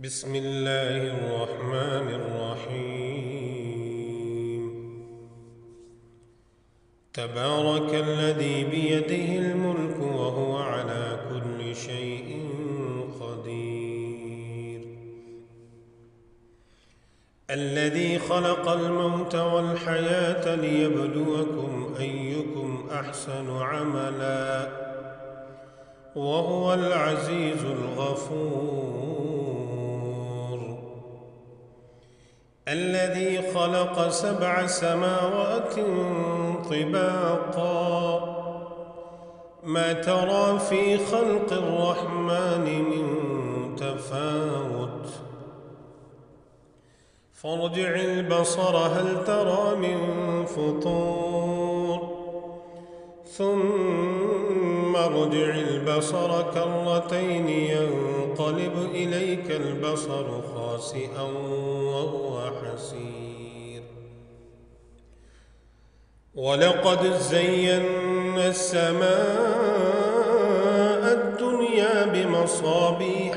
بسم الله الرحمن الرحيم. تبارك الذي بيده الملك وهو على كل شيء قدير. الذي خلق الموت والحياة ليبلوكم أيكم أحسن عملا وهو العزيز الغفور. الذي خلق 7 سماوات طباقا ما ترى في خلق الرحمن من تفاوت فارجع البصر هل ترى من فطور ثم ارجع البصر كرتين ينقلب إليك البصر خاسئا وهو حسير. ولقد زينا السماء الدنيا بمصابيح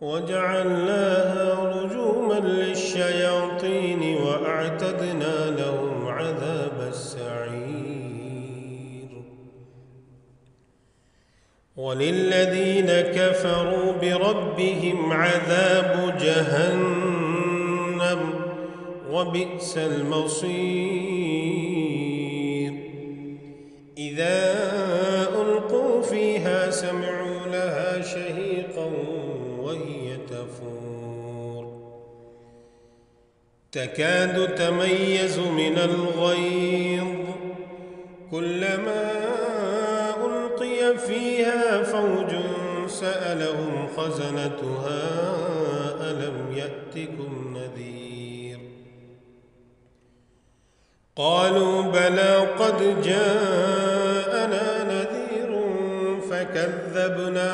وجعلناها رجوما للشياطين وأعتدنا لهم عذاب السعير. وللذين كفروا بربهم عذاب جهنم وبئس المصير. إذا ألقوا فيها سمعوا لها شهيقا وهي تفور تكاد تميز من الغيظ كلما ألقي فيها فوج سألهم خزنتها ألم يأتكم نذير قالوا بلى قد جاءنا نذير فكذبنا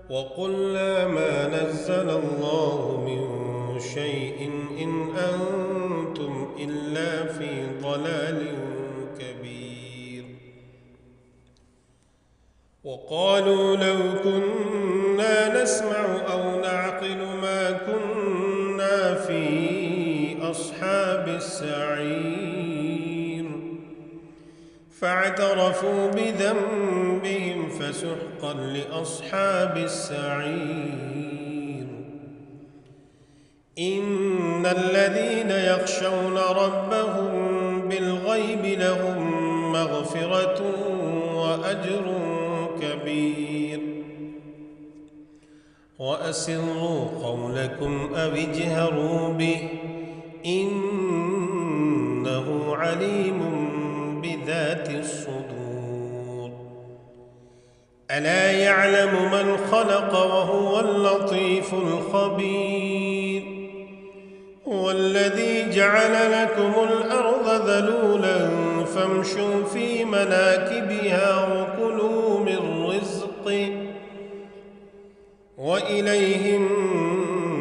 وقلنا ما نزل الله من شيء إن أنتم إلا في ضلال كبير. وقالوا لو كنا نسمع أو نعقل ما كنا في أصحاب السعير فاعترفوا بذنبهم فسحقا لأصحاب السعير. إن الذين يخشون ربهم بالغيب لهم مغفرة وأجر كبير. وأسروا قولكم أو اجهروا به إنه عليم بذات الصدور. ألا يعلم من خلق وهو اللطيف الخبير. والذي جعل لكم الأرض ذلولا فامشوا في مناكبها وكلوا من رزقه وإليه النشور.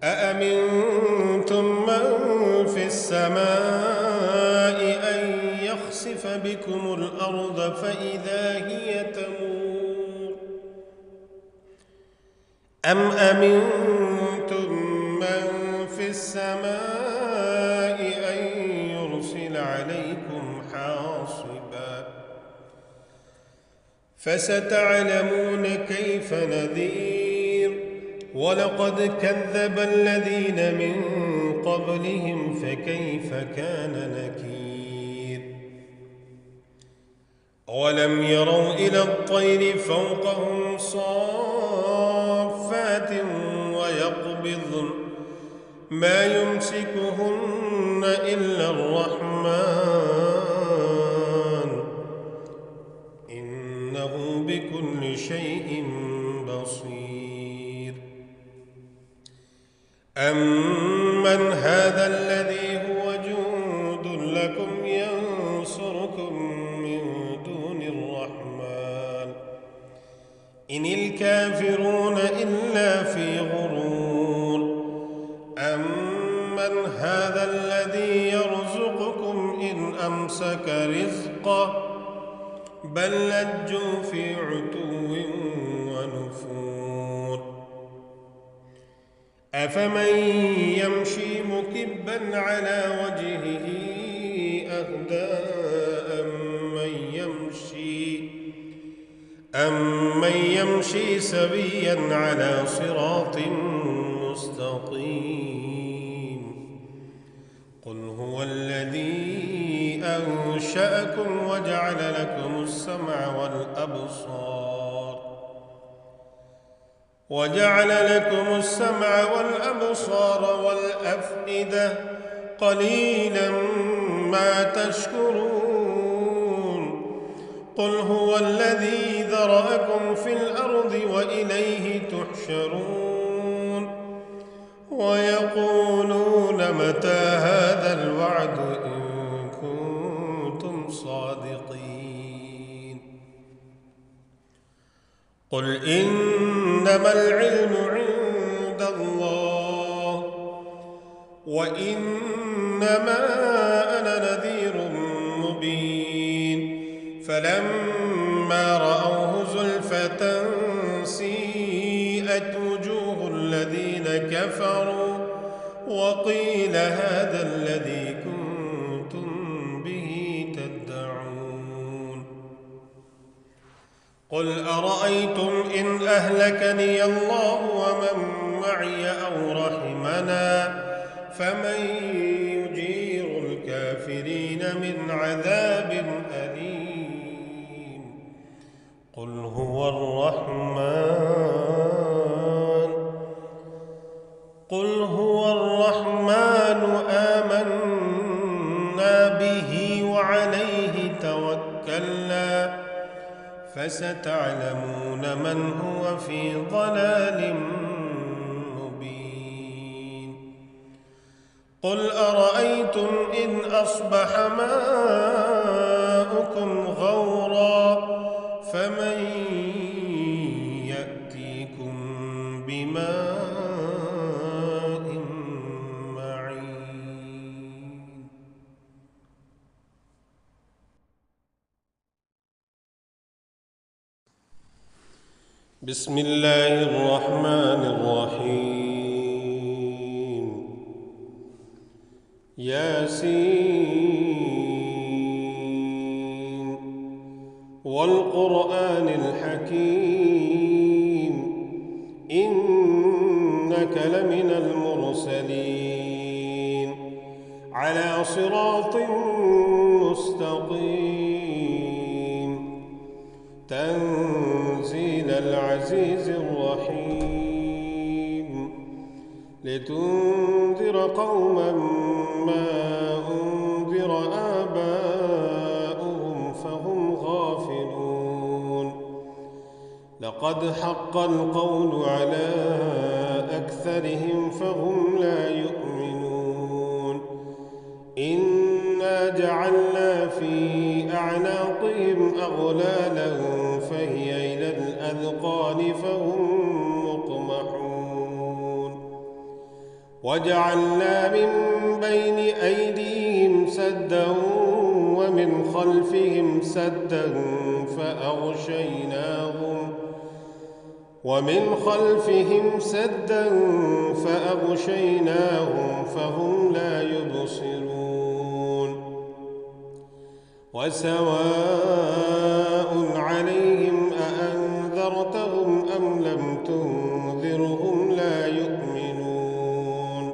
أأمنتم من في السماء أن يخسف بكم الأرض فإذا هي تمور أم أمنتم من في السماء أن يرسل عليكم حاصبا فستعلمون كيف نذير. ولقد كذب الذين من قبلهم فكيف كان نكير. ولم يروا إلى الطير فوقهم صافات ويقبضن ما يمسكهن إلا الرحمن إنه بكل شيء بصير. أمن هذا الذي هو جند لكم ينصركم من دون الرحمن إن الكافرون إلا في غرور. أمن هذا الذي يرزقكم إن أمسك رزقه بل لجوا في عتو ونفور أفمن يمشي مكبا على وجهه أهدى أمن يمشي سويا على صراط مستقيم قل هو الذي أنشأكم وجعل لكم السمع والأبصار والأفئدة قليلا ما تشكرون قل هو الذي ذرأكم في الأرض وإليه تحشرون ويقولون متى هذا الوعد إن كنتم صادقين قل إنما العلم عند الله وإنما أنا نذير مبين فلما رأوه زلفة سيئت وجوه الذين كفروا وقيل هذا الذي كنتم به تدعون قل أرأيتم إن أهلكني الله ومن معي أو رحمنا فمن يجير الكافرين من عذاب أليم قل هو الرحمن آمنا به وعليه توكلنا فستعلمون من هو في ضلال مبين قل أرأيتم إن أصبح ماؤكم غورا فمن يأتيكم بماء معين بسم الله الرحمن الرحيم ياسين والقرآن الحكيم إنك لمن المرسلين على صراط مستقيم تنزيل العزيز الرحيم لتنذر قوما ما أنذر آباؤهم فهم غافلون لقد حق القول على أكثرهم فهم لا يؤمنون إنا جعلنا في أعناقهم أغلالا فهي إلى الأذقان فهم مقمحون وجعلنا من بين أيديهم سدا ومن خلفهم سدا فأغشيناهم فهم لا يبصرون وسواء عليهم أأنذرتهم أم لم تنذرهم لا يؤمنون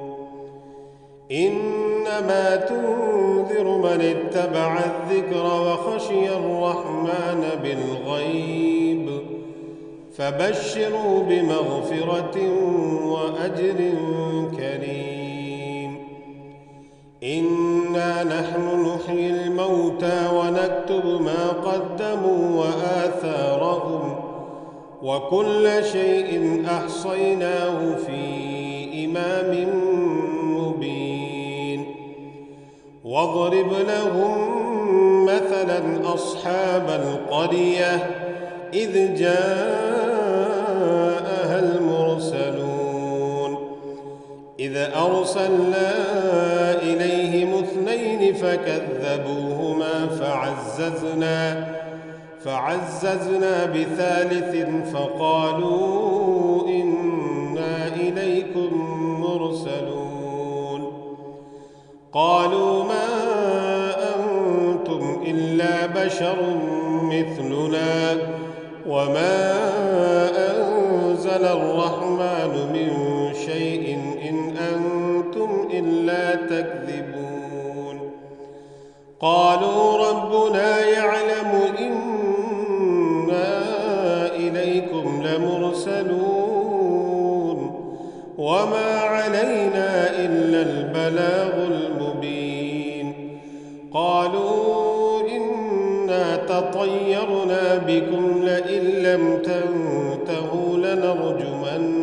إنما تنذر من اتبع الذكر وخشي الرحمن بالغيب فبشروا بمغفرة وأجر كريم إنا نحن نحيي الموتى ونكتب ما قدموا وآثارهم وكل شيء أحصيناه في إمام مبين واضرب لهم مثلا أصحاب القرية إذ جاءها المرسلون إذ أرسلنا إليهم اثنين فكذبوهما فعززنا بثالث فقالوا إنا إليكم مرسلون قالوا ما أنتم إلا بشر مثلنا وما أنزل الرحمن من شيء إن أنتم إلا تكذبون قالوا ربنا يعلم إنا إليكم لمرسلون وما علينا إلا البلاغ المبين قالوا إنا تطيرنا بكم لئن لم تنتهوا لنرجمنكم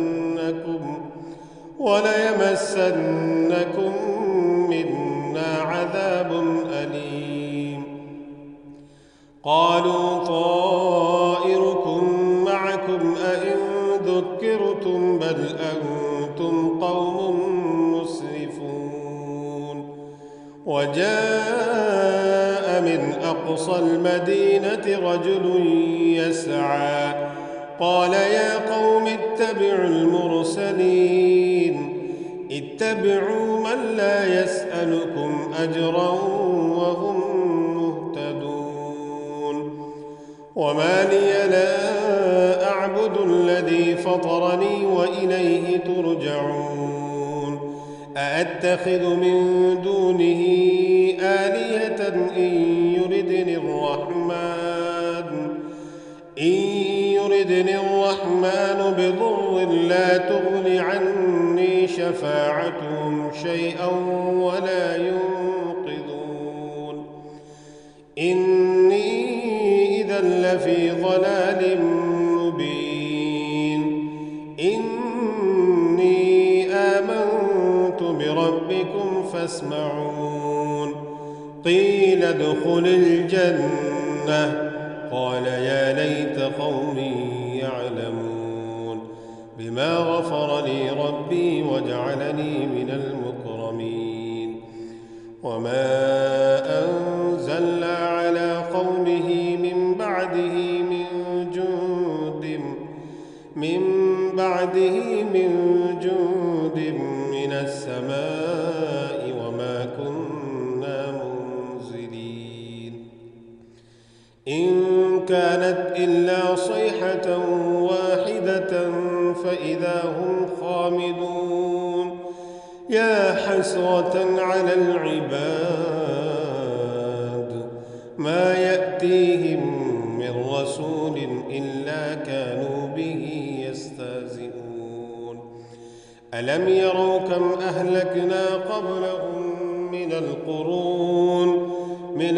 وليمسنكم منا عذاب أليم قالوا طائركم معكم أئن ذكرتم بل أنتم قوم مسرفون وجاء من أقصى المدينة رجل يسعى قال يا قوم اتبعوا المرسلين اتبعوا من لا يسألكم أجرا وهم مهتدون وما لي لا أعبد الذي فطرني وإليه ترجعون أأتخذ من دونه آلهة إن يردني الرحمن بضر لا تغن عني شفاعتهم شيئا ولا ينقذون إني إذا لفي ضلال مبين إني آمنت بربكم فاسمعون قيل ادخل الجنة قال يا ليت قومي يعلمون بما غفر لي ربي وجعلني من المكرمين وما أنزلنا على قومه من بعده من جند من السماء وما كنا منزلين إن كانت إلا صيحة واحدة فإذا هم خامدون يا حسرة على العباد ما يأتيهم من رسول إلا كانوا به يستهزئون ألم يروا كم أهلكنا قبلهم من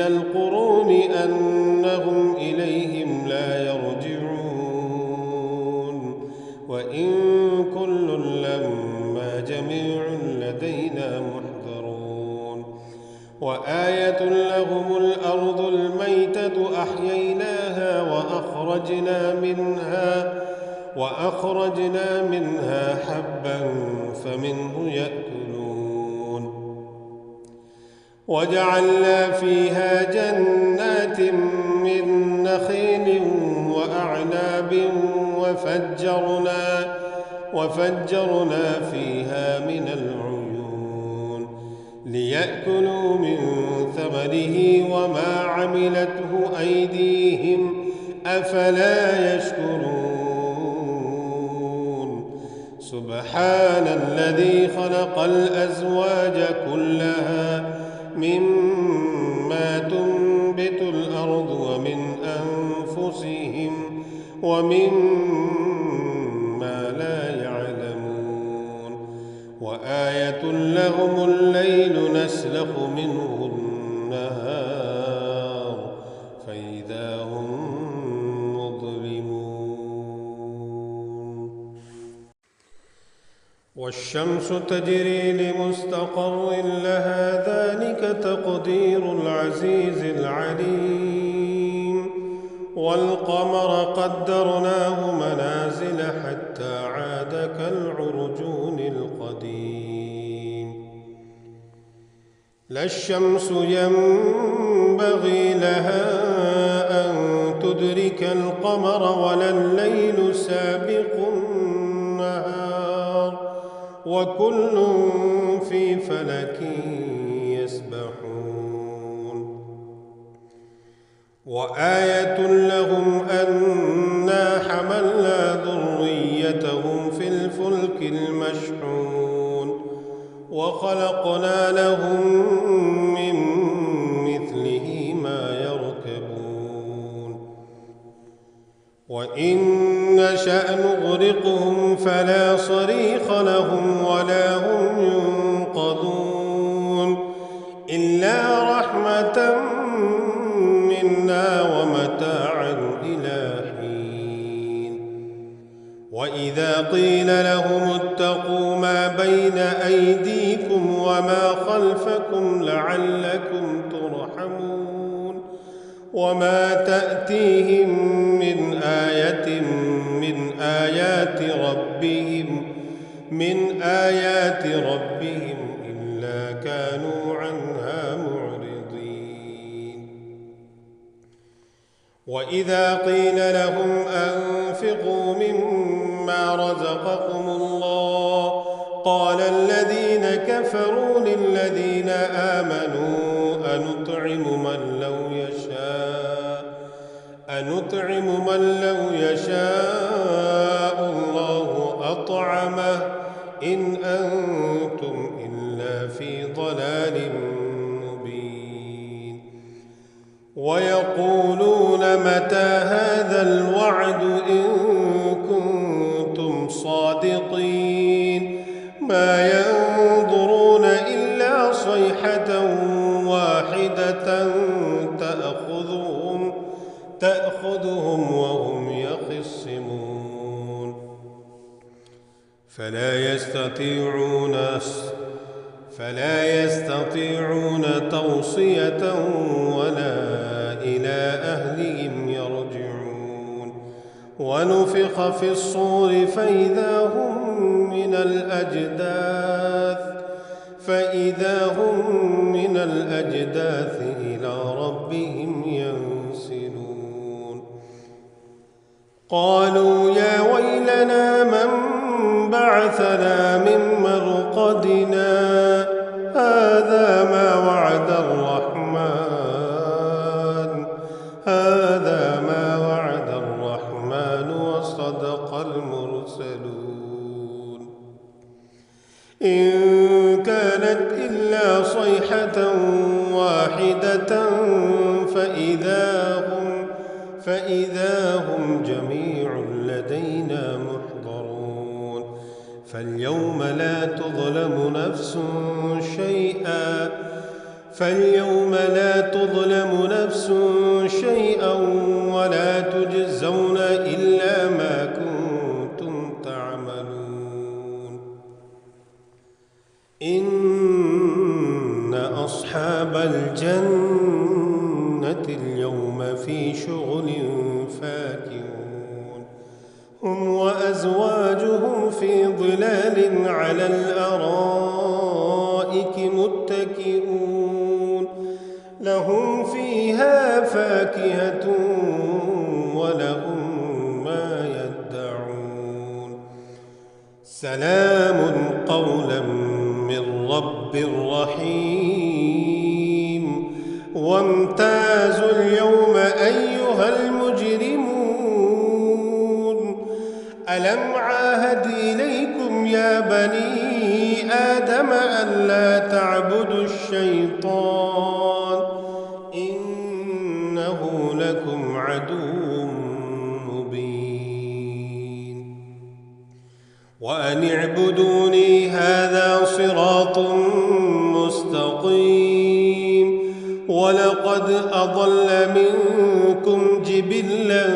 القرون أنهم إليهم لا يرجعون وإن كل لما جميع لدينا محضرون وآية لهم الأرض الميتة أحييناها وأخرجنا منها حبا فمنه يأكلون وجعلنا فيها جنات من نخيل وأعناب وفجرنا فيها من العيون ليأكلوا من ثمره وما عملته أيديهم أفلا يشكرون سبحان الذي خلق الأزواج كلها مما تنبت الأرض ومن أنفسهم ومما لا يعلمون وآية لهم الليل نسلخ منه النهار فإذا هم مظلمون والشمس تجري لمستقر لها ذلك تقدير العزيز العليم والقمر قدرناه منازل حتى عاد كالعرجون القديم لا الشمس ينبغي لها أن تدرك القمر ولا الليل سابق النهار وكل في فلك يسبحون وآية لهم أنا حملنا ذريتهم في الفلك المشحون وخلقنا لهم من مثله ما يركبون وإن نشأ نغرقهم فلا صريخ لهم ولا هم ينقذون إلا رحمة منا ومتاعا إلى حين وإذا قيل لهم اتقوا ما بين أيديكم وما خلفكم لعلكم ترحمون وما تأتيهم من آية من آيات ربهم إلا كانوا عنها معرضين وإذا قيل لهم أنفقوا مما رزقكم الله قال الذين كفروا للذين آمنوا أنطعم من لو يشاء الله أطعمه إن أنتم إلا في ضلال مبين ويقولون متى هذا الوعد إن كنتم صادقين ما ينظرون إلا صيحة واحدة تأخذهم وهم يخصمون فلا يستطيعون توصية ولا إلى أهلهم يرجعون ونفخ في الصور فإذا هم من الأجداث إلى ربهم ينسلون قالوا يا ويلنا من بعثنا من مرقدنا هذا ما وعد الرحمن وصدق المرسلون إن كانت إلا صيحة واحدة فإذا هم جميع لدينا محضرون فاليوم لا تظلم نفس شيئا ولا تجزون إلا ما كنتم تعملون إن أصحاب الجنة اليوم في شغل فاكهون هم وأزواجهم في ظلال على الأرائك متكئون لهم فيها فاكهة ولهم ما يدعون سلام قولا من رب رحيم وامتازوا اليوم أيها المجرمون ألم عاهد إليكم يا بني آدم ألا تعبدوا الشيطان إنه لكم عدو مبين وأن اعبدوني هذا صراط مستقيم ولقد أضل منكم جبلا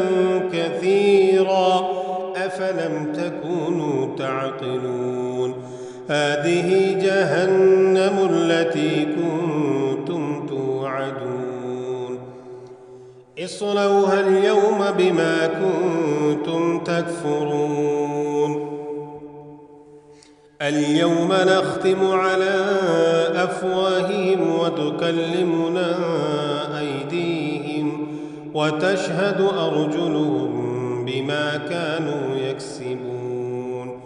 كثيرا أفلم تكونوا تعقلون هذه جهنم التي كنتم توعدون اصلوها اليوم بما كنتم تكفرون اليوم نختم على أفواههم وتكلمنا أيديهم وتشهد أرجلهم بما كانوا يكسبون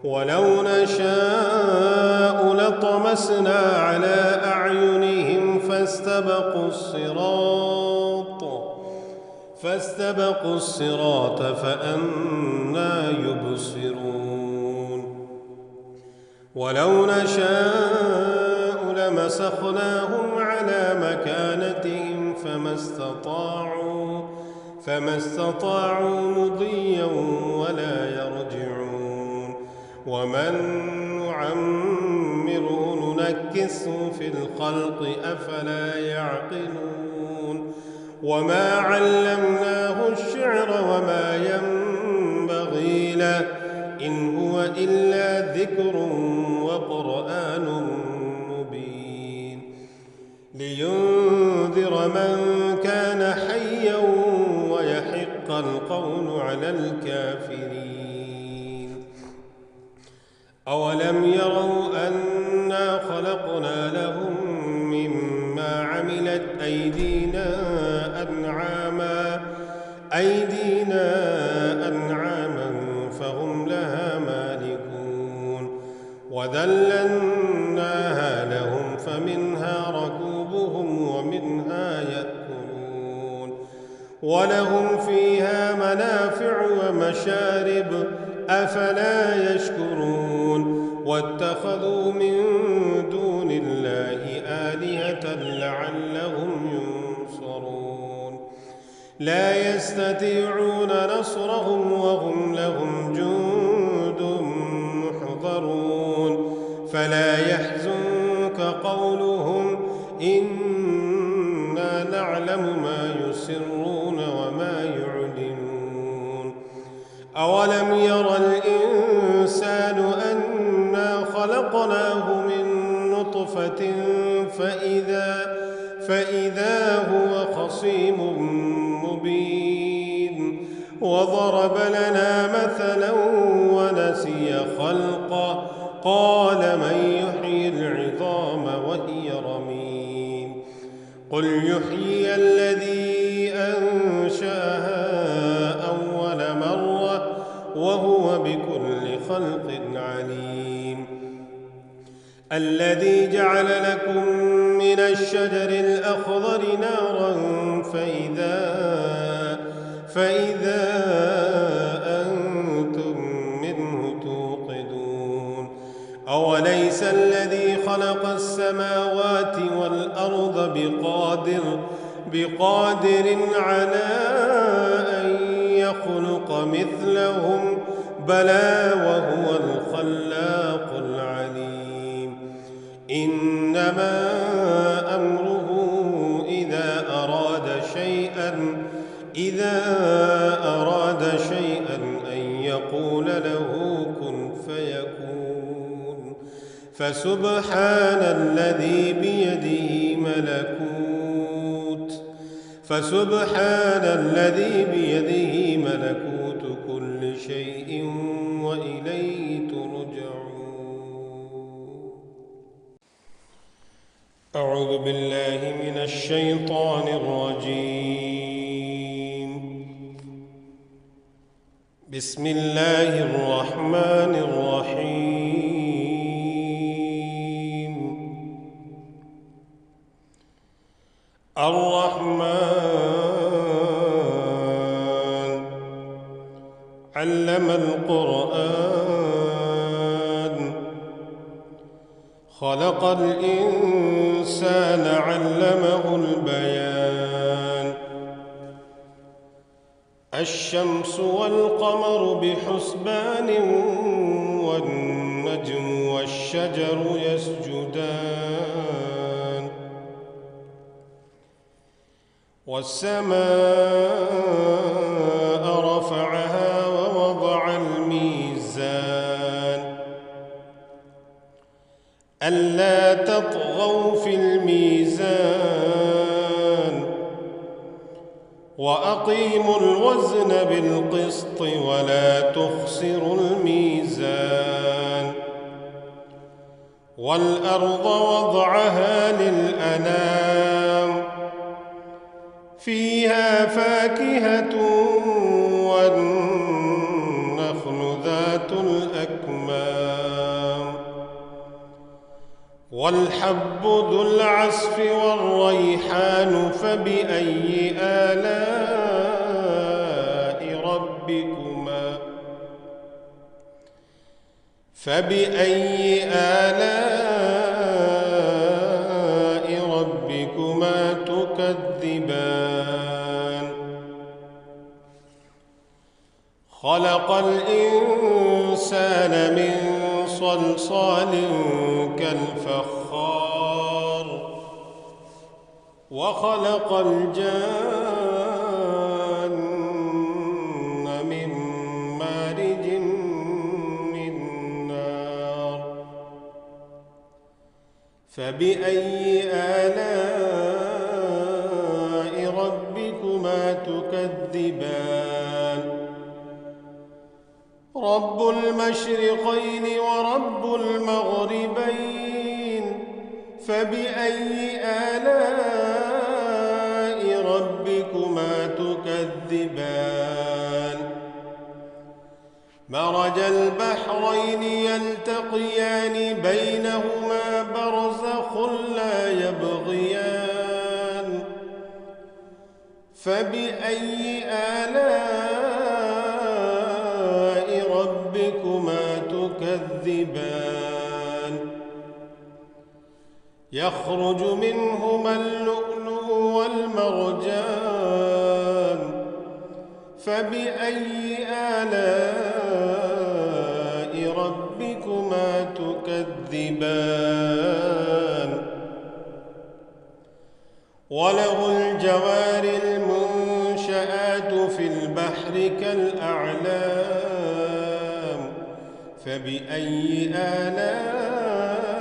ولو نشاء لطمسنا على أعينهم فاستبقوا الصراط فأنى يبصرون ولو نشاء لمسخناهم على مكانتهم فما استطاعوا مضيا ولا يرجعون ومن نعمره ننكسه في الخلق أفلا يعقلون وما علمناه الشعر وما ينبغي له إن هو إلا ذكر وقرآن مبين لينذر من كان حيا ويحق القول على الكافرين أولم يروا أنا خلقنا لهم مما عملت أيدينا أنعاما فهم لها مالكون وذللناها لهم فمنها ركوبهم ومنها يأكلون ولهم فيها منافع ومشارب أفلا يشكرون واتخذوا من دون الله آلهة لعلهم ينصرون لا يستطيعون نصرهم وهم لهم جند محضرون فلا يحزنك قولهم إنا نعلم ما يسرون وما يعلنون أولم ير الإنسان أنا خلقناه من نطفة فإذا هو خصيم مبين وضرب لنا مثلا ونسي خلقه قال من يحيي العظام وهي رميم قل يحيي الذي أنشأها أول مرة وهو بكل خلق عليم الذي جعل لكم من الشجر الأخضر نارا فإذا أنتم منه توقدون أوليس الذي خلق السماوات والأرض بقادر على أن يخلق مثلهم بلى وهو الخلاق العليم إنما أمره إذا أراد شيئا أن يقول له كن فيكون فسبحان الذي بيده ملكوت كل شيء وإليه ترجعون أعوذ بالله من الشيطان الرجيم بسم الله الرحمن الرحيم الرحمن علم القرآن خلق الإنسان علمه البيان الشمس والقمر بحسبان والنجم والشجر يسجدان والسماء رفعها ووضع الميزان ألا تطغوا في الميزان وأقيموا الوزن بالقسط ولا تخسروا الميزان والأرض وضعها للأنام فيها فاكهة والنخل ذات الأكمام والحب ذو العصف والريحان فبأي آلاء ربكما تكذبان خلق الإنسان من صلصال كالفخار وخلق الجان من مارج من نار فبأي آلاء ربكما تكذبان رب المشرقين ورب المغربين فبأي آلاء ربكما تكذبان مرج البحرين يلتقيان بينهما برزخ لا يبغيان فبأي آلاء ربكما تكذبان يخرج منهما اللؤلؤ والمرجان فبأي آلاء ربكما تكذبان وله الجوار المنشآت في البحر كالأعلام فبأي آلاء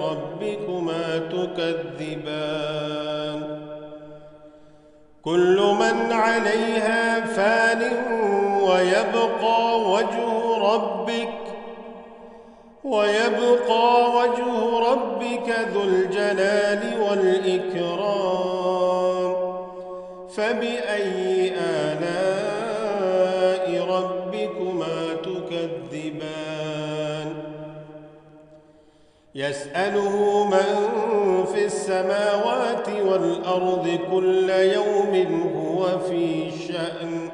ربكما تكذبان كل من عليها فان ويبقى وجه ربك ذو الجلال والإكرام فبأي آلاء ربكما تكذبان يسأله من في السماوات والأرض كل يوم هو في شأن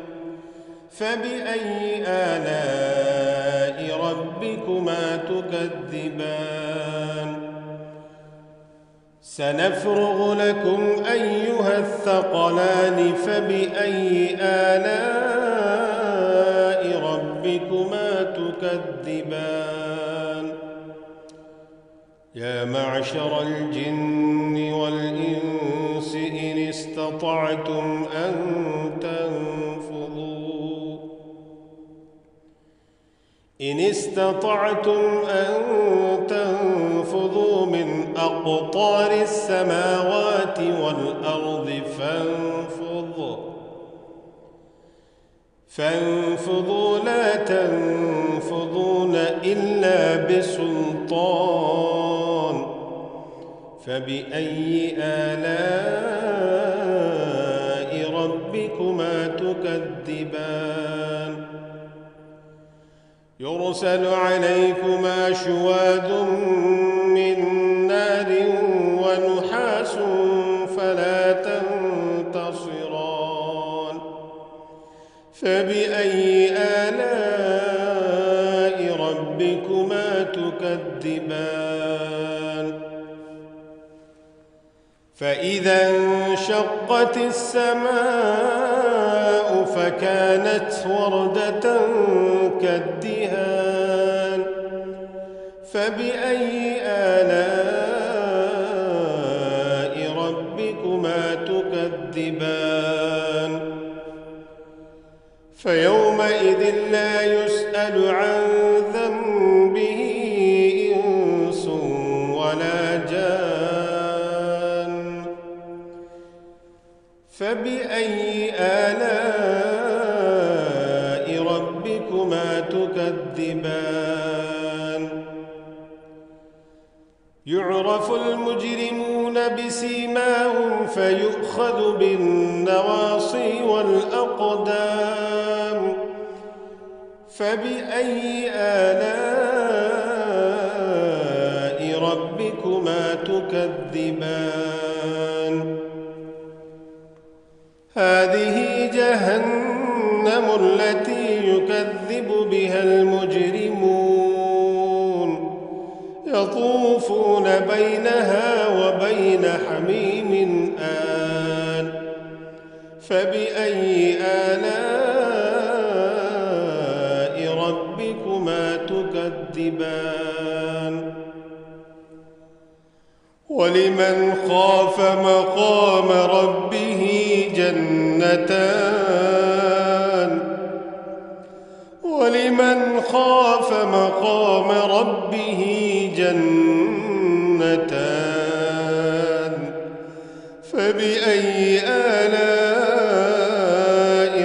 فبأي آلاء ربكما تكذبان سنفرغ لكم أيها الثقلان فبأي آلاء ربكما تكذبان يا معشر الجن والإنس إن استطعتم أن تنفذوا من أقطار السماوات والأرض فانفذوا لا تنفذون إلا بسلطان فبأي آلاء ربكما تكذبان يرسل عليكما شواظ من نار ونحاس فلا تنتصران فبأي آلاء ربكما تكذبان فإذا انشقت السماء فكانت وردة كالدهان فبأي آلاء ربكما تكذبان فيومئذ لا يسأل عن ذنبه إنس ولا جان فبأي آلاء ربكما تكذبان يعرف المجرمون بسيماهم فيؤخذ بالنواصي والأقدام فبأي آلاء ربكما تكذبان هذه جهنم التي يكذب بها المجرمون يطوفون بينها وبين حميم آن فبأي آلاء ربكما تكذبان ولمن خاف مقام ربه جنتان ولمن خاف مقام ربه جنتان فبأي آلاء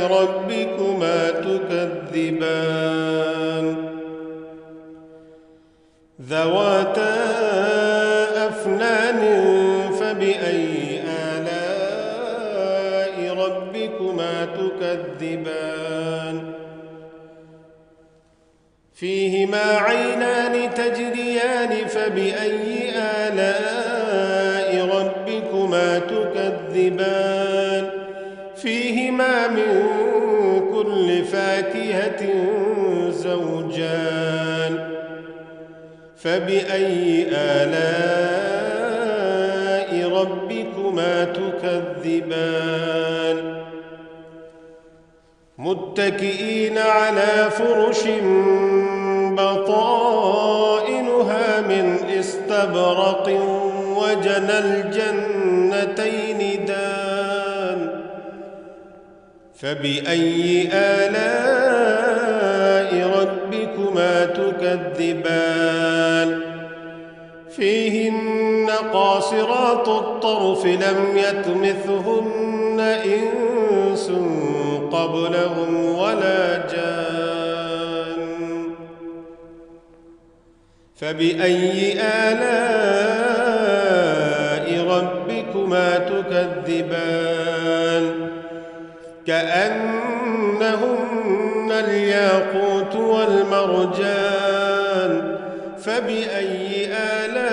ربكما تكذبان ذواتا أفنان فبأي آلاء ربكما تكذبان فيهما عينان تجريان فبأي آلاء ربكما تكذبان فيهما من كل فاكهة زوجان فبأي آلاء ربكما تكذبان متكئين على فرش بطائنها من استبرق وجنى الجنتين دان فبأي آلاء ربكما تكذبان فيهن قاصرات الطرف لم يطمثهن إنس قبلهم ولا جان فبأي آلاء ربكما تكذبان كأنهن الياقوت والمرجان فبأي آلاء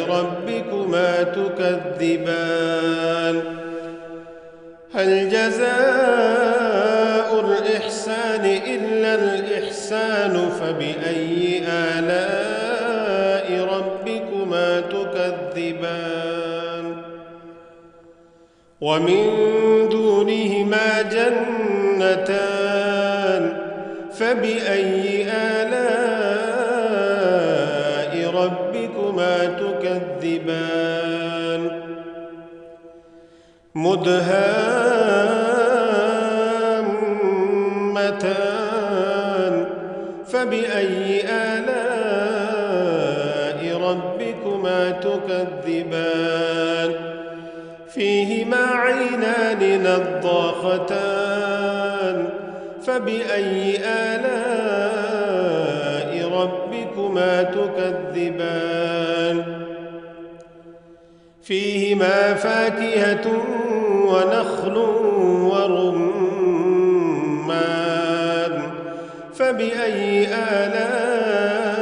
ربكما تكذبان هل جزاء الإحسان إلا الإحسان فبأي آلاء ربكما تكذبان ومن دونهما جنتان فبأي آلاء ربكما تكذبان مدهامتان فبأي آلاء ربكما تكذبان فيهما عينان نضاختان فبأي آلاء ربكما تكذبان فيهما فاكهة ونخل ورمان فبأي آلاء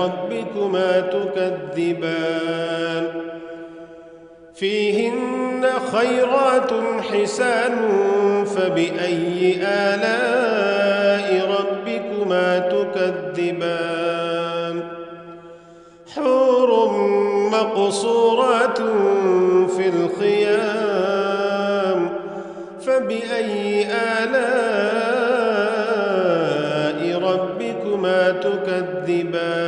ربكما تكذبان فيهن خيرات حسان فبأي آلاء ربكما تكذبان حور مقصورات في الخيام فبأي آلاء ربكما تكذبان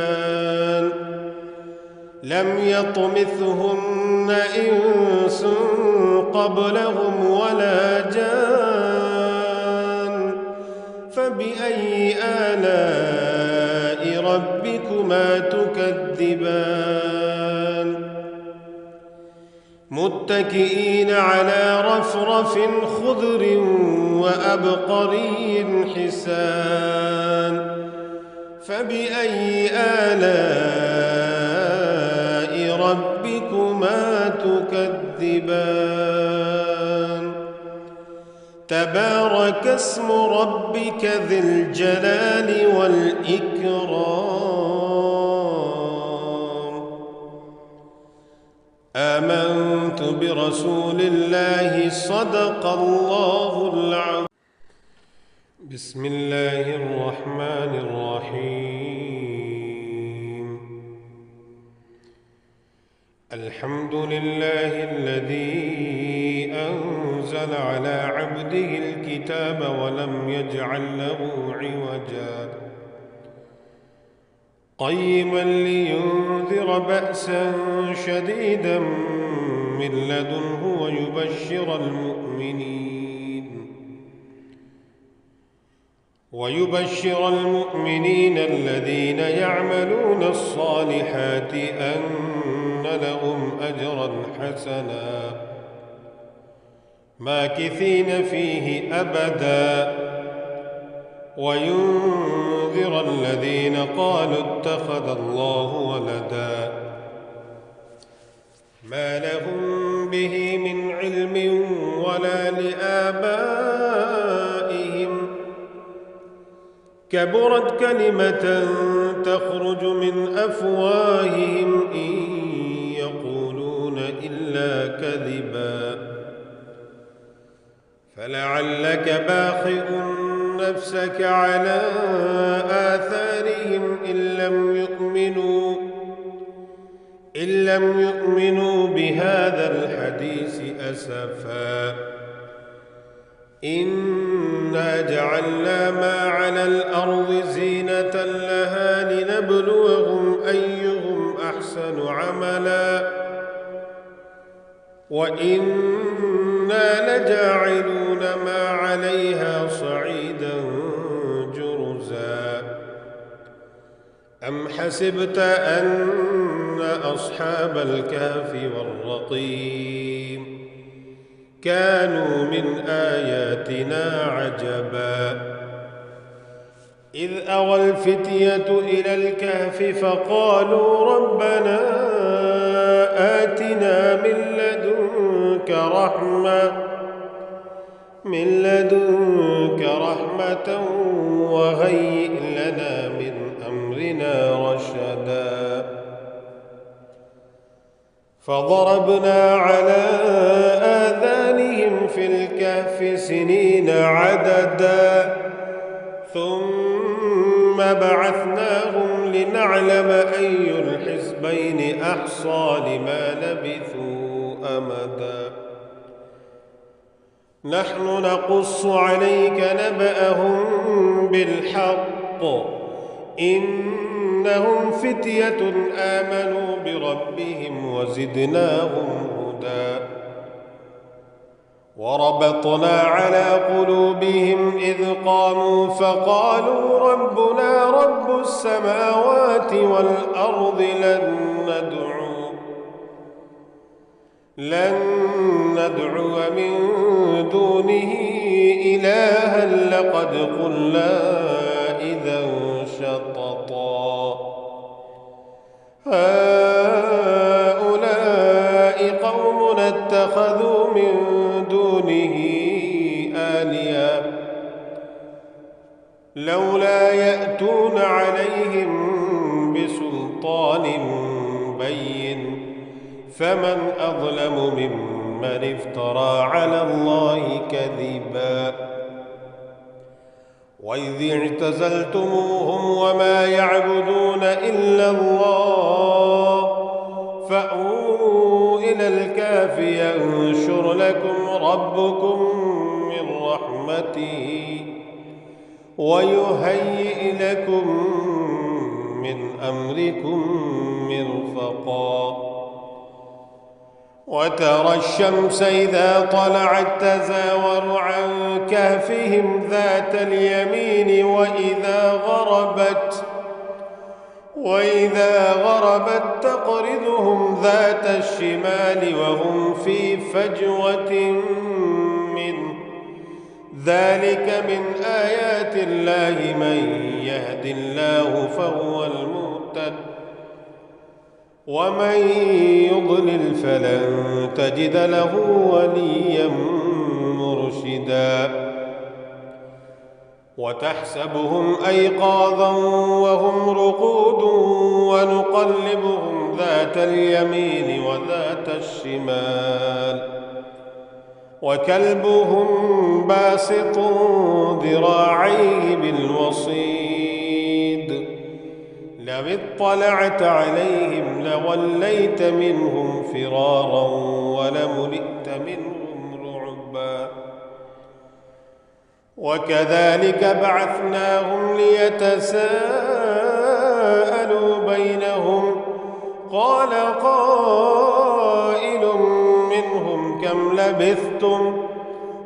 لم يطمثهن إنس قبلهم ولا جان فبأي آلاء ربكما تكذبان متكئين على رفرف خضر وأبقري حسان فبأي آلاء ربكما تكذبان تبارك اسم ربك ذي الجلال والإكرام آمنت برسول الله صدق الله العظيم. بسم الله الرحمن الرحيم. الحمد لله الذي أنزل على عبده الكتاب ولم يجعل له عوجا قيما لينذر بأسا شديدا من لدنه ويبشر المؤمنين الذين يعملون الصالحات أن لهم أجرا حسنا ماكثين فيه أبدا وينذر الذين قالوا اتخذ الله ولدا ما لهم به من علم ولا لآبائهم كبرت كلمة تخرج من أفواههم إن يقولون إلا كذبا فلعلك باخع نفسك على آثارهم إن لم يؤمنوا بهذا الحديث أسفا إنا جعلنا ما على الأرض زينة لها لنبلوهم أيهم أحسن عملا وإنا لجاعلون ما عليها صعيدا جرزا أم حسبت أن أصحاب الكهف والرقيم كانوا من آياتنا عجبا إذ أوى الفتية إلى الكهف فقالوا ربنا آتنا من لدنك رحمة وهيئ لنا من أمرنا رشدا فضربنا على آذانهم في الكهف سنين عددا ثم بعثناهم لنعلم أي الحزبين أحصى لما لبثوا أمدا نحن نقص عليك نبأهم بالحق إنهم فتية آمنوا بربهم وزدناهم هدى وربطنا على قلوبهم إذ قاموا فقالوا ربنا رب السماوات والأرض لن ندعو من دونه إلها لقد قلنا إذا شططا هؤلاء قومنا اتخذوا من دونه آلهة لولا يأتون عليهم بسلطان بين فمن أظلم ممن افترى على الله كذبا وإذ اعتزلتموهم وما يعبدون إلا الله فأووا إلى الكهف ينشر لكم ربكم من رحمته ويهيئ لكم من أمركم مرفقا وترى الشمس إذا طلعت تزاور عن كهفهم ذات اليمين وإذا غربت تقرضهم ذات الشمال وهم في فجوة منه ذلك من آيات الله، من يهد الله فهو المهتد، ومن يضلل فلن تجد له وليا مرشدا. وتحسبهم أيقاظا وهم رقود ونقلبهم ذات اليمين وذات الشمال، وكلبهم باسط ذراعيه بالوصيد، لو اطلعت عليهم لوليت منهم فرارا ولملئت منهم رعبا. وكذلك بعثناهم ليتساءلوا بينهم، قال قائل منهم كم لبثتم؟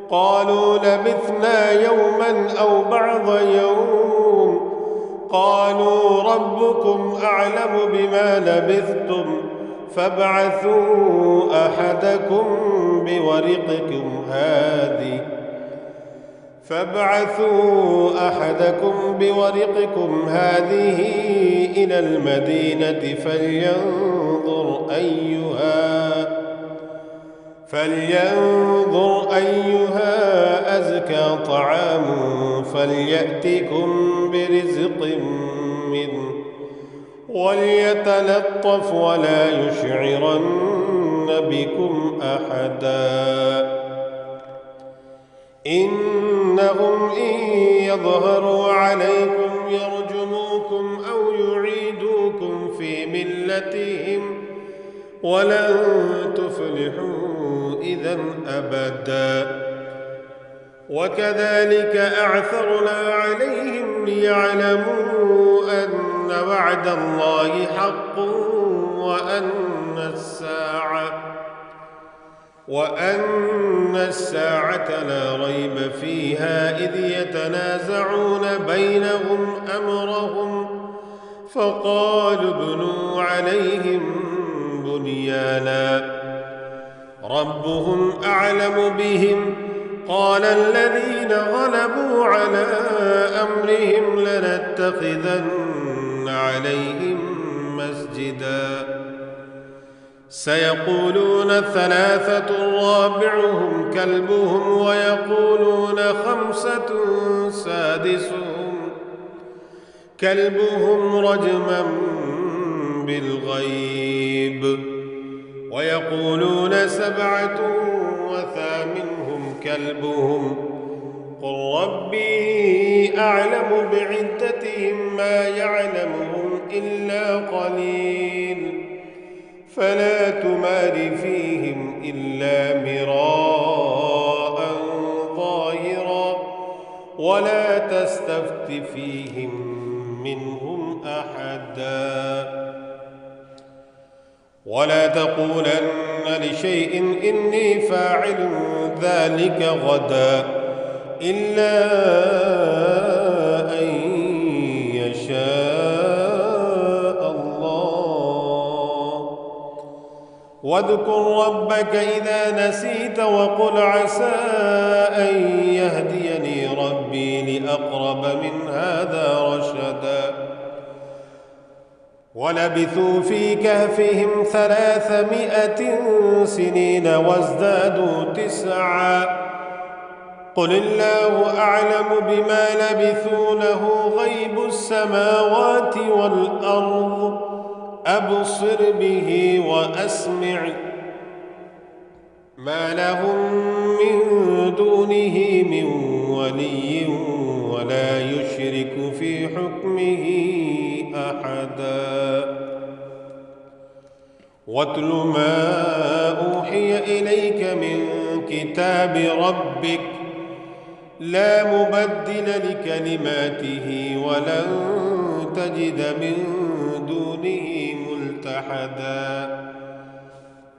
قالوا لبثنا يوما أو بعض يوم، قالوا ربكم أعلم بما لبثتم فابعثوا أحدكم بورقكم هذه إلى المدينة فلينظر أيها أزكى طعام فليأتكم برزق منه وليتلطف ولا يشعرن بكم أحدا. إنهم إن يظهروا عليكم يرجموكم أو يعيدوكم في ملتهم ولن تفلحوا إذا أبدا. وكذلك أعثرنا عليهم ليعلموا أن وعد الله حق وأن الساعة لا ريب فيها، إذ يتنازعون بينهم أمرهم فقالوا ابنوا عليهم بنيانا ربهم أعلم بهم. قال الذين غلبوا على أمرهم لنتخذن عليهم مسجدا. سيقولون ثلاثة رابعهم كلبهم ويقولون خمسة سادسهم كلبهم رجما بالغيب، ويقولون سبعة وثامنهم كلبهم قل ربي أعلم بعدتهم ما يعلمهم إلا قليل، فلا تمار فيهم إلا مراء ظاهرا ولا تستفت فيهم منهم أحدا. ولا تقولن لشيء إني فاعل ذلك غدا إلا أن يشاء الله. واذكر ربك إذا نسيت وقل عسى أن يهديني ربي لأقرب من هذا رشدا. ولبثوا في كهفهم 300 سنين وازدادوا 9. قل الله أعلم بما لبثوا له غيب السماوات والأرض أبصر به وأسمع ما لهم من دونه من ولي ولا يشرك في حكمه أحدا. واتل ما أوحي إليك من كتاب ربك لا مبدل لكلماته ولن تجد من دونه ملتحدا.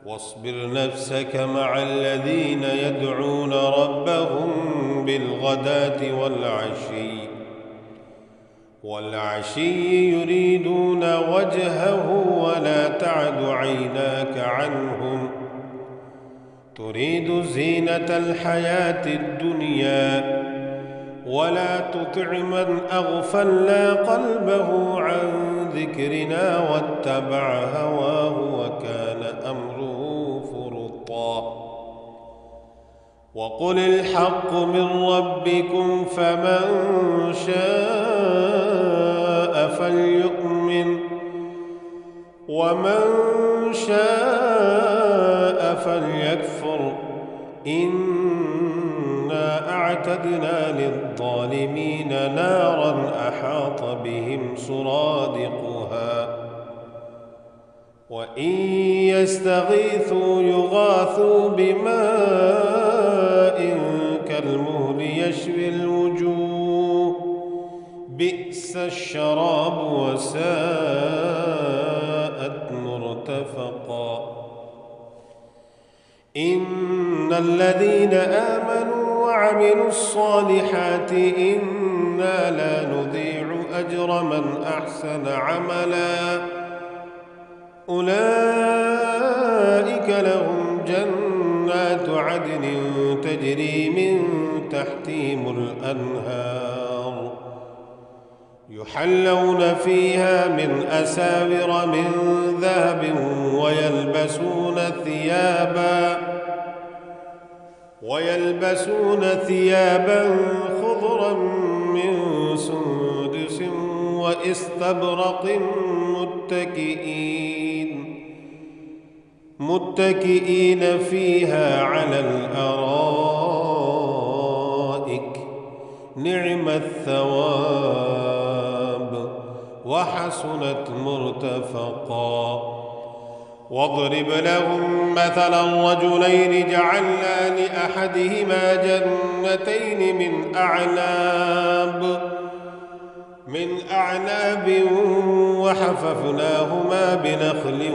واصبر نفسك مع الذين يدعون ربهم بالغداة والعشي يريدون وجهه ولا تعد عيناك عنهم تريد زينة الحياة الدنيا ولا تطع من أغفلنا قلبه عن ذكرنا واتبع هواه وكان أمره فرطا وقل الحق من ربكم فمن شاء فليؤمن ومن شاء فليكفر إنا أعتدنا للظالمين نارا أحاط بهم سرادقها وإن يستغيثوا يغاثوا بماء كالمهل يشوي الوجوه بئس الشراب وساءت مرتفقا إن الذين آمنوا وعملوا الصالحات إنا لا نضيع أجر من أحسن عملا أولئك لهم جنات عدن تجري من تحتهم الأنهار يحلون فيها من أساور من ذهب ويلبسون ثيابا خضرا من سندس واستبرق متكئين فيها على الأرائك نعم الثواب وحسنت مرتفقا واضرب لهم مثلا رجلين جعلنا لأحدهما جنتين من أعناب وحففناهما بنخل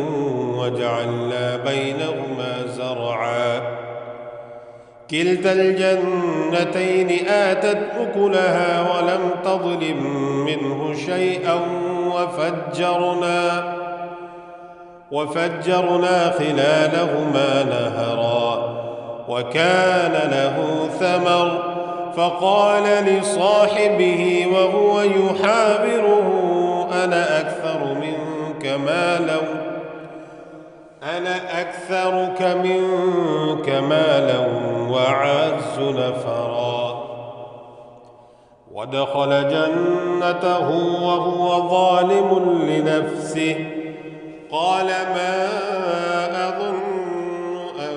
وجعلنا بينهما زرعا كلتا الجنتين آتت أكلها ولم تظلم منه شيئا وفجرنا خلالهما نهرا وكان له ثمر فقال لصاحبه وهو يحاوره أنا أكثرك منك مالا وأعز نفرا ودخل جنته وهو ظالم لنفسه قال ما أظن أن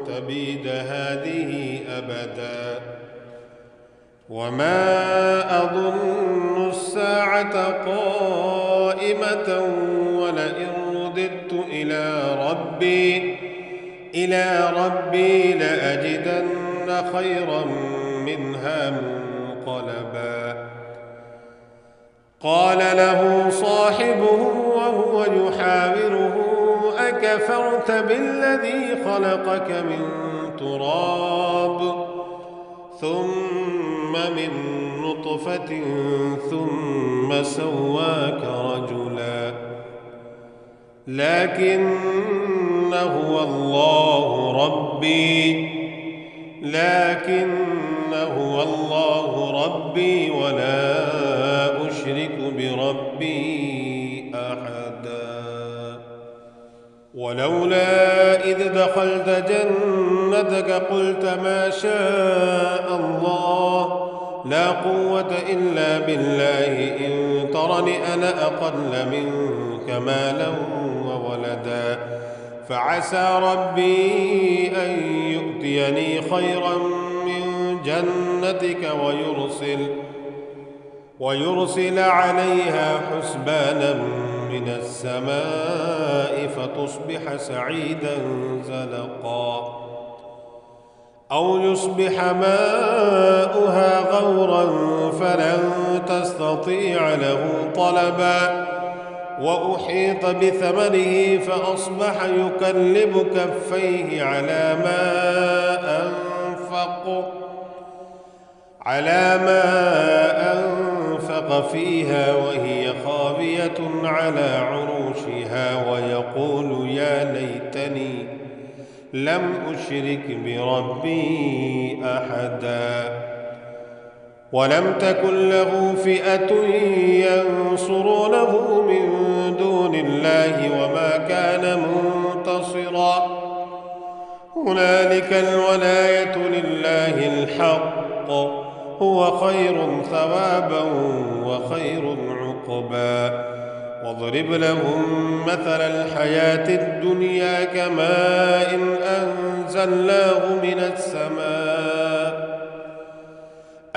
تبيد هذه أبدا وما أظن الساعة قائمة ولئن رددت إلى ربي لأجدن خيرا منها منقلبا قال له صاحبه وهو يحاوره أكفرت بالذي خلقك من تراب ثم من نطفة ثم سواك رجلا لكن هو الله ربي ولا أشرك بربي أحدا ولولا إذ دخلت جنتك قلت ما شاء الله لا قوة إلا بالله إن ترني أنا أقل منك مالا وولدا فعسى ربي أن يؤتيني خيرا من جنتك ويرسل عليها حسبانا من السماء فتصبح سعيدا زلقا أو يصبح ماؤها غورا فلن تستطيع له طلبا وأحيط بثمره فأصبح يكلب كفيه على ما أنفق فيها وهي خاوية لم أشرك بربي أحدا ولم تكن له فئة ينصرونه من دون الله وما كان منتصرا هنالك الولاية لله الحق هو خير ثوابا وخير عقبا واضرب لهم مثل الحياة الدنيا كماء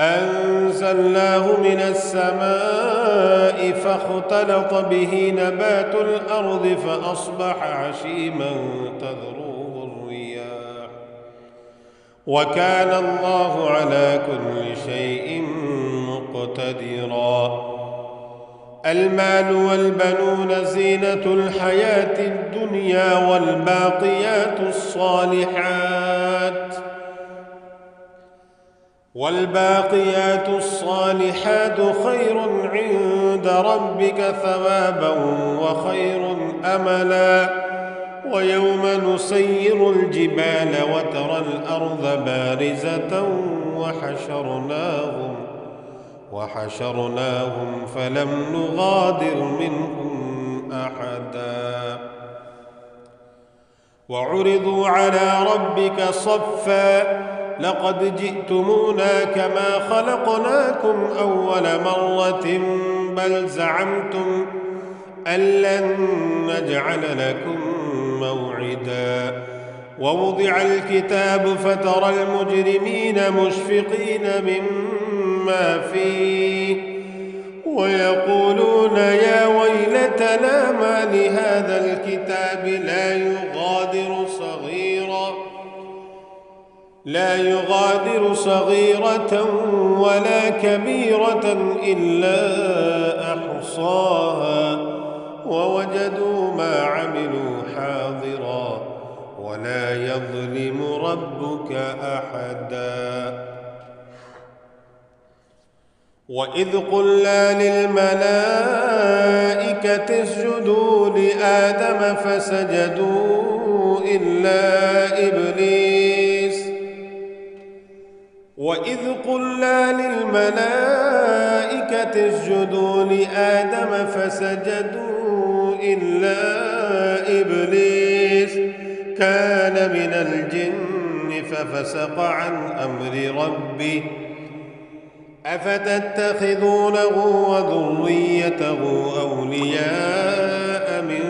إن أنزلناه من السماء فاختلط به نبات الأرض فأصبح هشيما تذروه الرياح وكان الله على كل شيء مقتدرا المال والبنون زينة الحياة الدنيا والباقيات الصالحات خير عند ربك ثوابا وخير أملا ويوم نسير الجبال وترى الأرض بارزة وحشرناهم فلم نغادر منهم أحدا وعرضوا على ربك صفا لقد جئتمونا كما خلقناكم أول مرة بل زعمتم أن لن نجعل لكم موعدا ووضع الكتاب فترى المجرمين مشفقين مما فيه ويقولون يا ويلتنا ما لهذا الكتاب لا يغادر صغيرة ولا كبيرة إلا أحصاها ووجدوا ما عملوا حاضرا ولا يظلم ربك أحدا وإذ قلنا للملائكة اسجدوا لآدم فسجدوا إلا إبليس كان من الجن ففسق عن أمر ربه أفتتخذونه وذريته أولياء من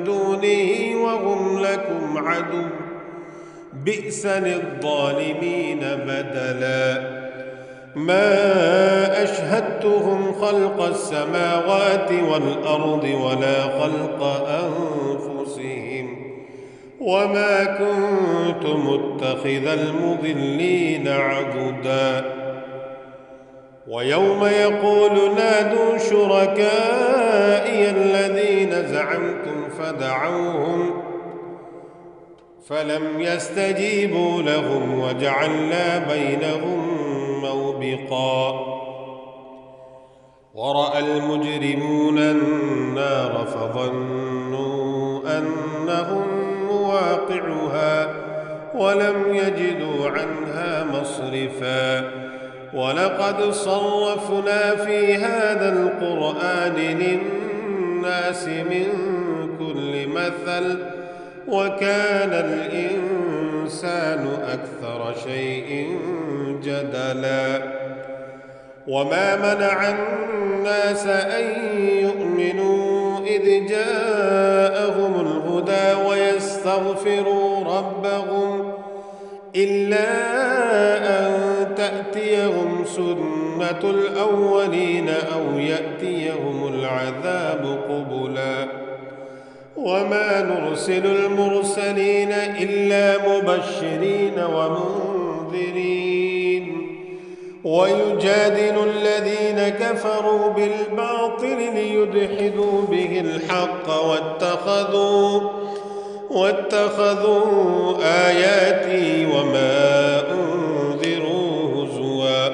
دونه وهم لكم عدو بئس للظالمين بدلا ما أشهدتهم خلق السماوات والأرض ولا خلق أنفسهم وما كنت متخذ المضلين عضدا ويوم يقول نادوا شركائي الذين زعمتم فدعوهم فلم يستجيبوا لهم وجعلنا بينهم موبقا ورأى المجرمون النار فظنوا أنهم مواقعها ولم يجدوا عنها مصرفا ولقد صرفنا في هذا القرآن للناس من كل مثل وكان الإنسان أكثر شيء جدلا وما منع الناس أن يؤمنوا إذ جاءهم الهدى ويستغفروا ربهم إلا أن تأتيهم سنة الأولين أو يأتيهم العذاب قبلا وما نرسل المرسلين إلا مبشرين ومنذرين ويجادل الذين كفروا بالباطل ليدحضوا به الحق واتخذوا آياتي وما أنذروا هزوا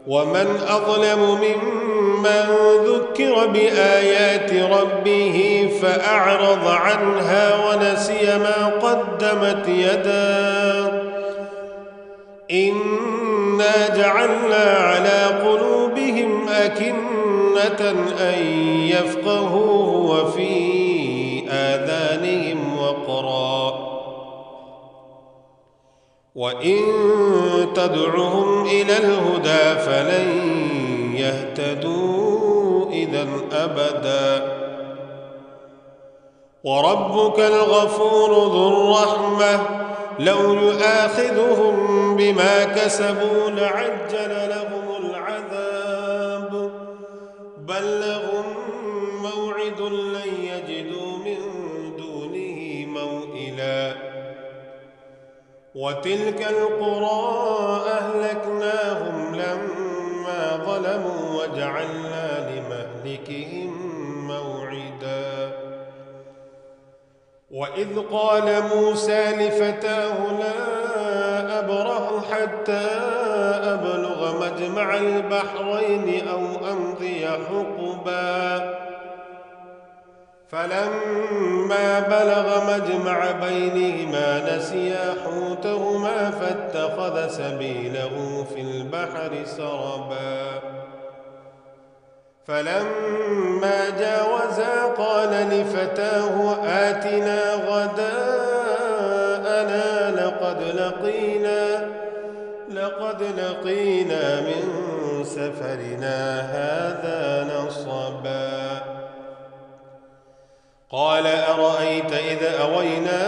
ومن أظلم ممن ذكر بآيات ربه فأعرض عنها ونسي ما قدمت قدمت يداه إنا جعلنا على قلوبهم أكنة أن يفقهوه وفي آذانهم وقرا وإن تدعهم إلى الهدى فلن يهتدوا إذا أبدا وربك الغفور ذو الرحمة لو يؤاخذهم بما كسبوا لعجل لهم العذاب بل لهم موعد لن يجدوا من دونه موئلا وتلك القرى أهلكناهم لما ظلموا وجعلنا لمهلكهم موعدا وإذ قال موسى لفتاه لا أبرح حتى أبلغ مجمع البحرين أو أمضي حقبا فلما بلغ مجمع بينهما نسيا حوتهما فاتخذ سبيله في البحر سربا فلما جاوزا قال لفتاه آتنا غداءنا لقد لقينا من سفرنا هذا نصبا قال أرأيت إذا أوينا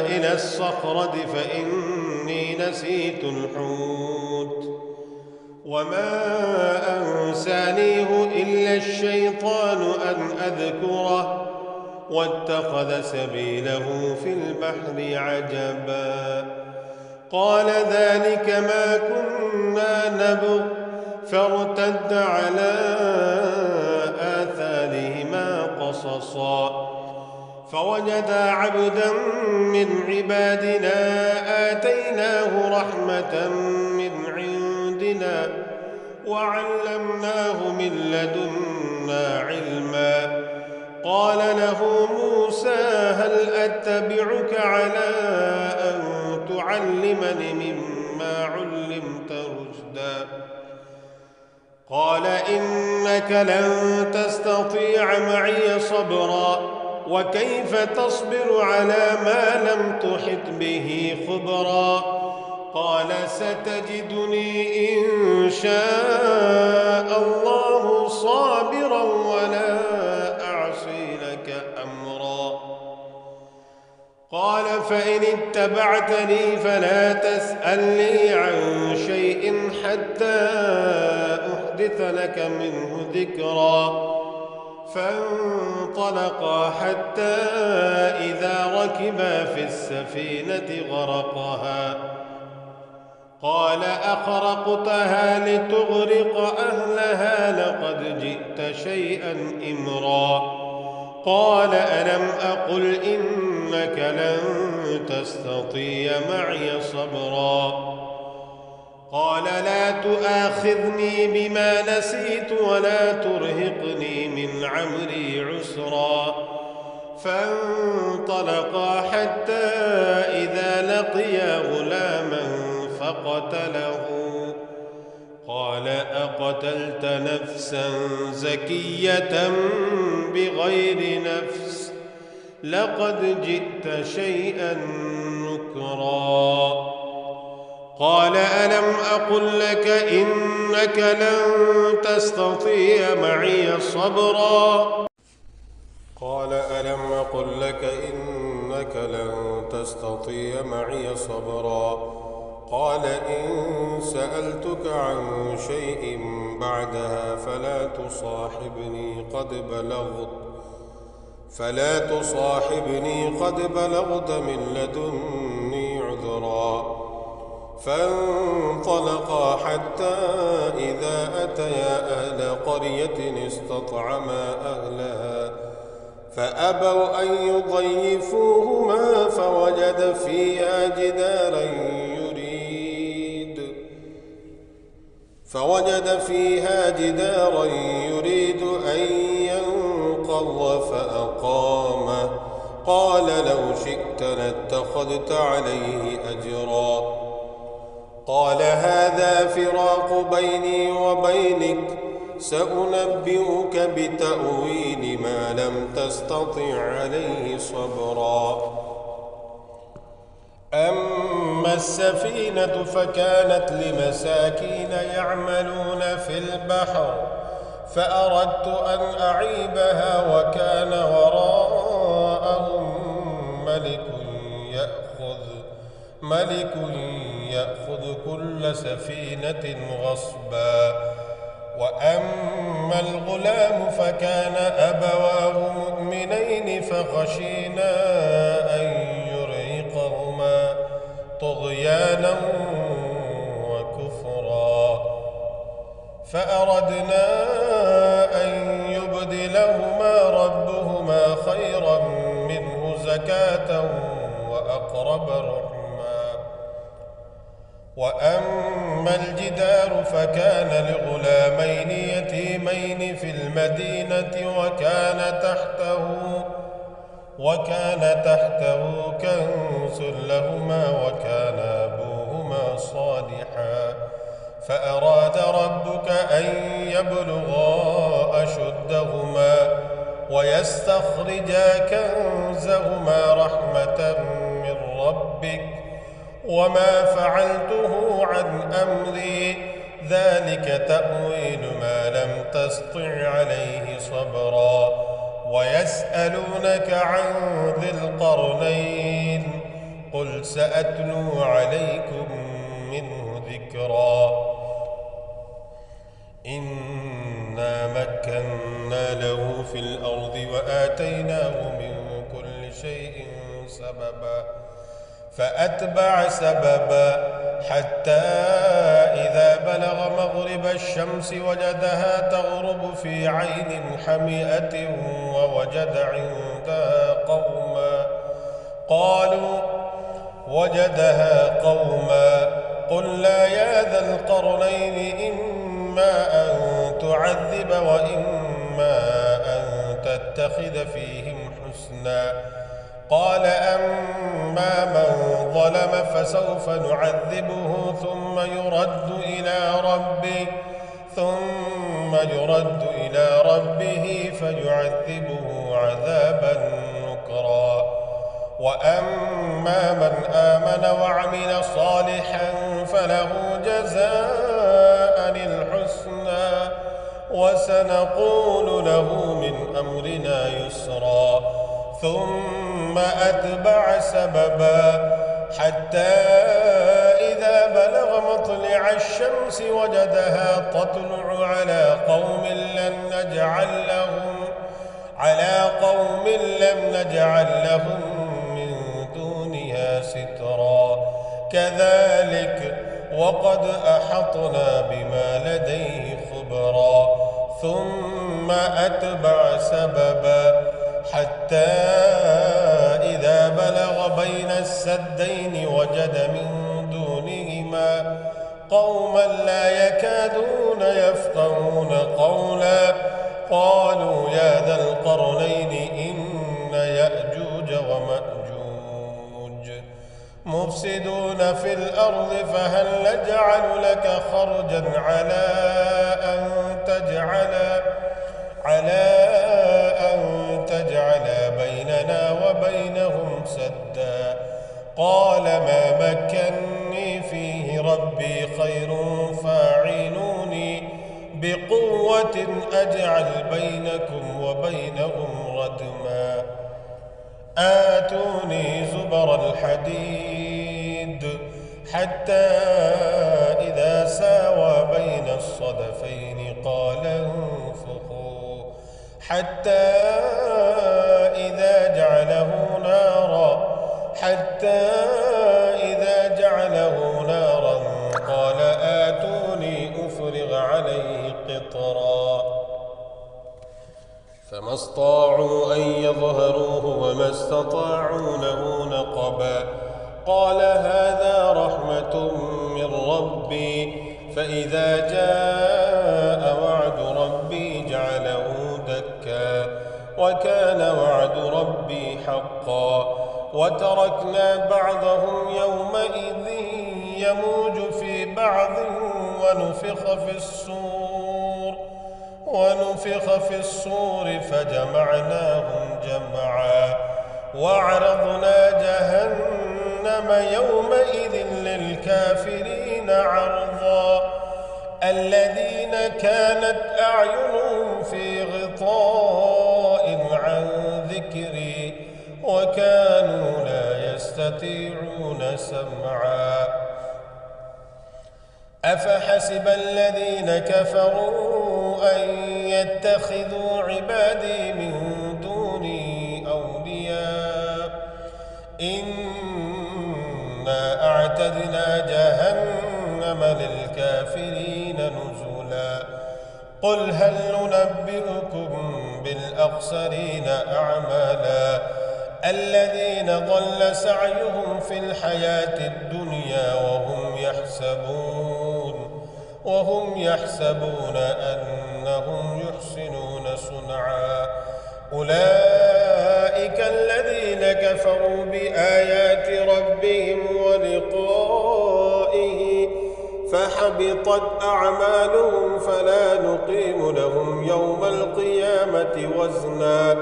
إلى الصخرة فإني نسيت الحوت وما أنسانيه إلا الشيطان أن أذكره واتخذ سبيله في البحر عجبا قال ذلك ما كنا نبغ فارتد على آثارهما قصصا فوجدا عبدا من عبادنا آتيناه رحمة من عندنا وعلمناه من لدنا علما قال له موسى هل أتبعك على أن تعلمني مما علمت رشدا قال إنك لن تستطيع معي صبرا وكيف تصبر على ما لم تحط به خبرا قال ستجدني إن شاء الله صابرا ولا أعصي لك أمرا قال فإن اتبعتني فلا تسألني عن شيء حتى أحدث لك منه ذكرا فانطلقا حتى إذا ركبا في السفينة غرقها قال أخرقتها لتغرق أهلها لقد جئت شيئا إمرا قال ألم أقل إنك لن تستطيع معي صبرا قال لا تؤاخذني بما نسيت ولا ترهقني من عمري عسرا فانطلقا حتى إذا لقيا غلاما فقتله قال أقتلت نفسا زكية بغير نفس لقد جئت شيئا نكرا قال ألم أقل لك إنك لن تستطيع معي صبرا قال ألم أقل لك إنك لن تستطيع معي صبرا قال إن سألتك عن شيء بعدها فلا تصاحبني قد بلغت من لدني عذرا فانطلقا حتى إذا أتيا أهل قرية استطعما أهلها فأبوا أن يضيفوهما فوجد فيها جدارا يريد أن ينقض فأقامه قال لو شئت رأيت لاتخذت عليه أجرا. قال هذا فراق بيني وبينك، سأنبئك بتأويل ما لم تستطع عليه صبرا. أما السفينة فكانت لمساكين يعملون في البحر، فأردت أن أعيبها وكان وراءهم ملك يأخذ كل سفينة غصبا. وأما الغلام فكان أبواه مؤمنين فخشينا أن يرهقهما طغيانا وكفرا، فأردنا أن يبدلهما ربهما خيرا منه زكاة وأقرب رحما. وأما الجدار فكان لغلامين يتيمين في المدينة وكان تحته كنز لهما وكان أبوهما صالحا، فأراد ربك أن يبلغا أشدهما ويستخرجا كنزهما رحمة من ربك، وما فعلته عن أمري، ذلك تأويل ما لم تسطع عليه صبرا. ويسألونك عن ذي القرنين، قل سأتلو عليكم منه ذكرا. إنا مكنا له في الأرض وآتيناه من كل شيء سببا، فأتبع سببا حتى إذا بلغ مغرب الشمس وجدها تغرب في عين حمئة ووجد عندها قوما قلنا يا ذا القرنين إما أن تعذب وإما أن تتخذ فيهم حسنا. قال أما من ظلم فسوف نعذبه ثم يرد إلى ربه فيعذبه عذابا نكرا. وأما من آمن وعمل صالحا فله جزاء الحسنى وسنقول له من أمرنا يسرا. ثم أتبع سببا حتى إذا بلغ مطلع الشمس وجدها تطلع على قوم لم نجعل لهم من دونها سترا. كذلك وقد أحطنا بما لديه خبرا. ثم أتبع سببا حتى إذا بلغ بين السدين وجد من دونهما قوما لا يكادون يفقهون قولا. قالوا يا ذا القرنين إن يأجوج ومأجوج مفسدون في الأرض فهل نجعل لك خرجا على أن تجعل بيننا وبينهم سدا. قال ما مكني فيه ربي خير فاعينوني بقوة أجعل بينكم وبينهم ردما. آتوني زبر الحديد حتى إذا ساوى بين الصدفين قال انفخوا حتى إذا جعله نارا قال آتوني أفرغ عليه قطرا. فما استطاعوا أن يظهروه وما استطاعوا له نقبا. قال هذا رحمة من ربي فإذا جاء وعد ربي جعله دكا وكان وعد ربي حقا. وتركنا بعضهم يومئذ يموج في بعض ونفخ في الصور فجمعناهم جمعا وعرضنا جهنم يومئذ للكافرين عرضا الذين كانت أعينهم في غطاء عن ذكري وكانوا لا يستطيعون سمعا أفحسب الذين كفروا أن يتخذوا عبادي من دوني أولياء إنا أعتدنا جهنم للكافرين نزلا قل هل ننبئكم بالأخسرين أعمالا الذين ضل سعيهم في الحياة الدنيا وهم يحسبون أنهم يحسنون صنعا أولئك الذين كفروا بآيات ربهم ولقائه فحبطت أعمالهم فلا نقيم لهم يوم القيامة وزنا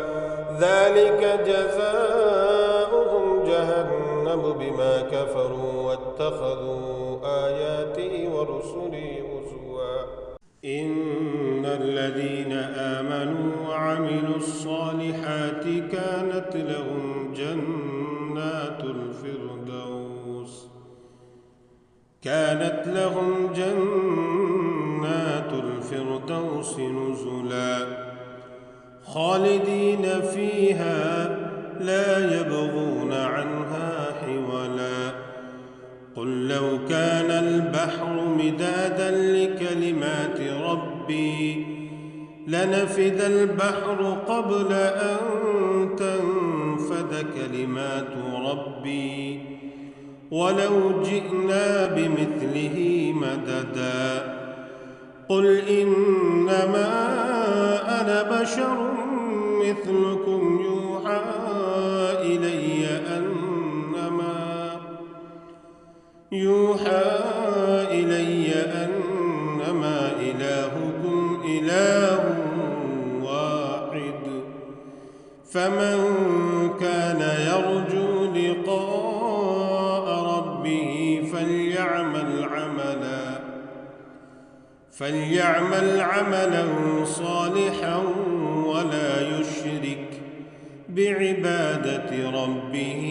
ذلك جزاؤهم جهنم بما كفروا واتخذوا آياتي ورسلي هزوا إن الذين آمنوا وعملوا الصالحات كانت لهم جنات الفردوس نزلا خالدين فيها لا يبغون عنها حولا قل لو كان البحر مدادا لكلمات ربي لنفد البحر قبل أن تنفد كلمات ربي ولو جئنا بمثله مددا قل إنما أنا بشر مثلكم يوحى إلي أنما إلهكم إله واحد فمن كان يرجو لقاء ربه فليعمل عملا صالحا ولا يشرك بعبادة ربه